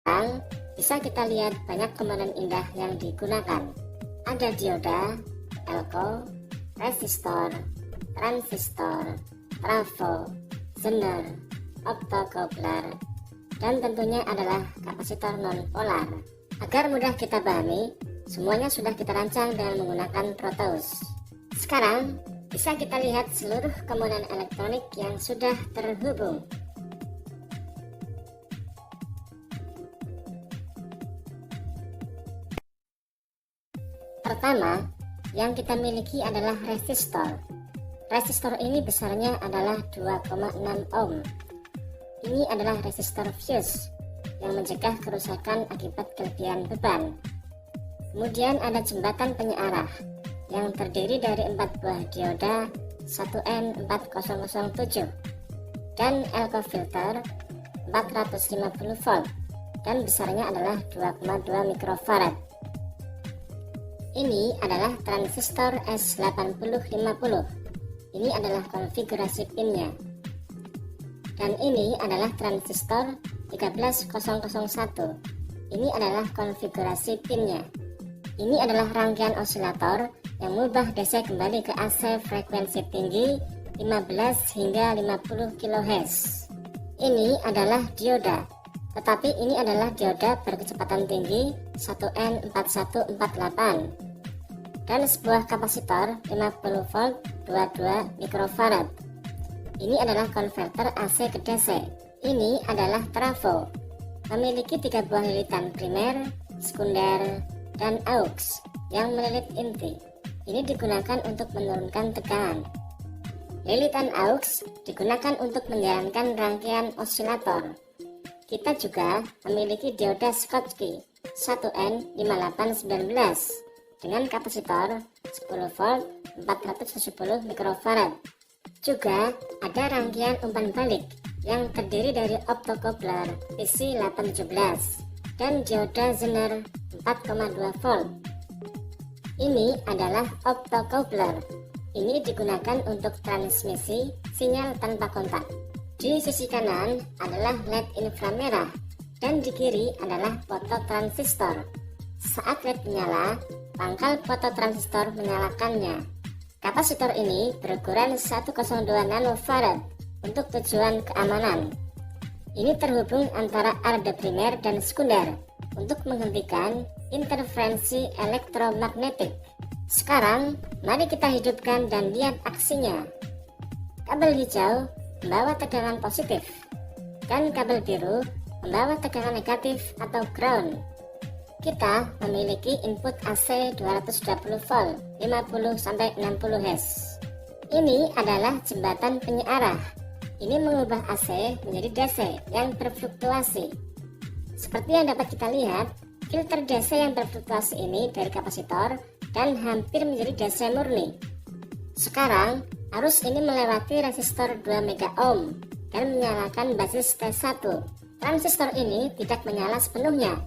Sekarang bisa kita lihat banyak komponen indah yang digunakan. Ada dioda, elko, resistor, transistor, trafo, zener, optocoupler, dan tentunya adalah kapasitor non-polar. Agar mudah kita pahami, semuanya sudah kita rancang dengan menggunakan Proteus. Sekarang bisa kita lihat seluruh komponen elektronik yang sudah terhubung. Pertama, yang kita miliki adalah resistor. Resistor ini besarnya adalah 2,6 ohm. Ini adalah resistor fuse yang mencegah kerusakan akibat kelebihan beban. Kemudian ada jembatan penyearah yang terdiri dari 4 buah dioda 1N4007 dan elko filter 450 volt dan besarnya adalah 2,2 mikrofarad. Ini adalah transistor S8050. Ini adalah konfigurasi pinnya. Dan ini adalah transistor 13001. Ini adalah konfigurasi pinnya. Ini adalah rangkaian osilator yang mengubah DC kembali ke AC frekuensi tinggi 15 hingga 50 kHz. Ini adalah dioda, tetapi ini adalah dioda berkecepatan tinggi 1N4148 dan sebuah kapasitor 50 volt 22 mikrofarad. Ini adalah konverter AC ke DC. Ini adalah trafo, memiliki 3 buah lilitan primer, sekunder, dan aux yang melilit inti. Ini digunakan untuk menurunkan tekanan. Lilitan aux digunakan untuk menjalankan rangkaian osilator. Kita juga memiliki dioda Schottky 1N5819 dengan kapasitor 10 volt 470 mikrofarad. Juga ada rangkaian umpan balik yang terdiri dari optocoupler PC817 dan dioda Zener 4,2 volt. Ini adalah optocoupler. Ini digunakan untuk transmisi sinyal tanpa kontak. Di sisi kanan adalah LED inframerah dan di kiri adalah fototransistor. Saat LED menyala, pangkal fototransistor menyalakannya. Kapasitor ini berukuran 102 nanofarad untuk tujuan keamanan. Ini terhubung antara arda primer dan sekunder untuk menghentikan interferensi elektromagnetik. Sekarang, mari kita hidupkan dan lihat aksinya. Kabel hijau membawa tegangan positif dan kabel biru membawa tegangan negatif atau ground. Kita memiliki input AC 220 volt 50-60 Hz. Ini adalah jembatan penyearah. Ini mengubah AC menjadi DC yang berfluktuasi. Seperti yang dapat kita lihat, filter DC yang berfluktuasi ini dari kapasitor dan hampir menjadi DC murni. Sekarang, arus ini melewati resistor 2 mega ohm dan menyalakan basis T1. Transistor ini tidak menyala sepenuhnya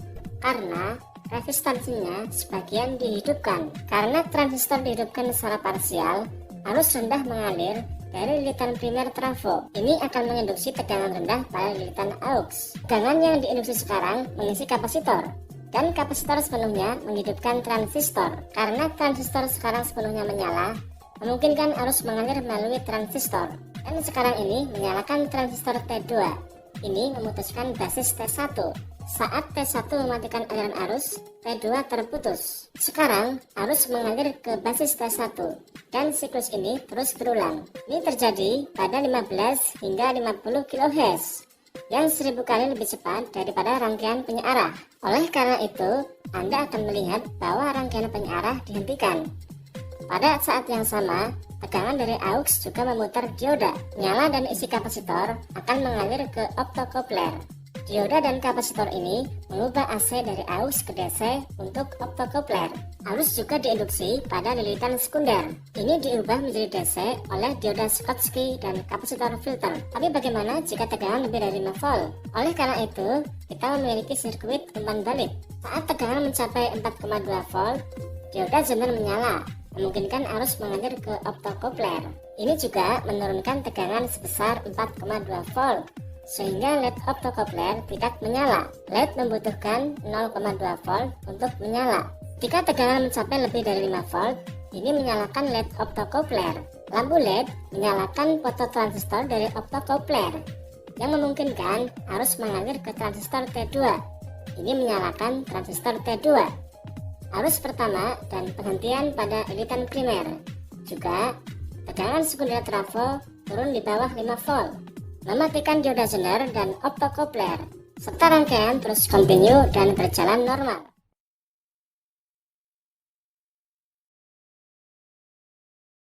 karena resistansinya sebagian dihidupkan. Karena transistor dihidupkan secara parsial, arus rendah mengalir dari lilitan primer trafo. Ini akan menginduksi tegangan rendah pada lilitan aux. Tegangan yang diinduksi sekarang mengisi kapasitor, dan kapasitor sepenuhnya menghidupkan transistor. Karena transistor sekarang sepenuhnya menyala, memungkinkan arus mengalir melalui transistor. Dan sekarang ini menyalakan transistor T2. Ini memutuskan basis T1. Saat T1 mematikan aliran arus, T2 terputus. Sekarang, arus mengalir ke basis T1, dan siklus ini terus berulang. Ini terjadi pada 15 hingga 50 kHz, yang 1000 kali lebih cepat daripada rangkaian penyearah. Oleh karena itu, Anda akan melihat bahwa rangkaian penyearah dihentikan. Pada saat yang sama, tegangan dari aux juga memutar dioda. Nyala dan isi kapasitor akan mengalir ke optocoupler. Dioda dan kapasitor ini mengubah AC dari aux ke DC untuk optocoupler. Arus juga diinduksi pada lilitan sekunder. Ini diubah menjadi DC oleh dioda Schottky dan kapasitor filter. Tapi bagaimana jika tegangan lebih dari 5 volt? Oleh karena itu, kita memiliki sirkuit umpan balik. Saat tegangan mencapai 4,2 volt, dioda Zener menyala, memungkinkan arus mengalir ke optocoupler. Ini juga menurunkan tegangan sebesar 4,2 volt. sehingga LED optocoupler tidak menyala. LED membutuhkan 0,2 volt untuk menyala. Jika tegangan mencapai lebih dari 5 volt, ini menyalakan LED optocoupler. Lampu LED menyalakan fototransistor dari optocoupler yang memungkinkan arus mengalir ke transistor T2. Ini menyalakan transistor T2. Arus pertama dan penghentian pada iritan primer. Juga tegangan sekunder trafo turun di bawah 5 volt. Mematikan dioda sender dan optocoupler, serta rangkaian terus continue dan berjalan normal.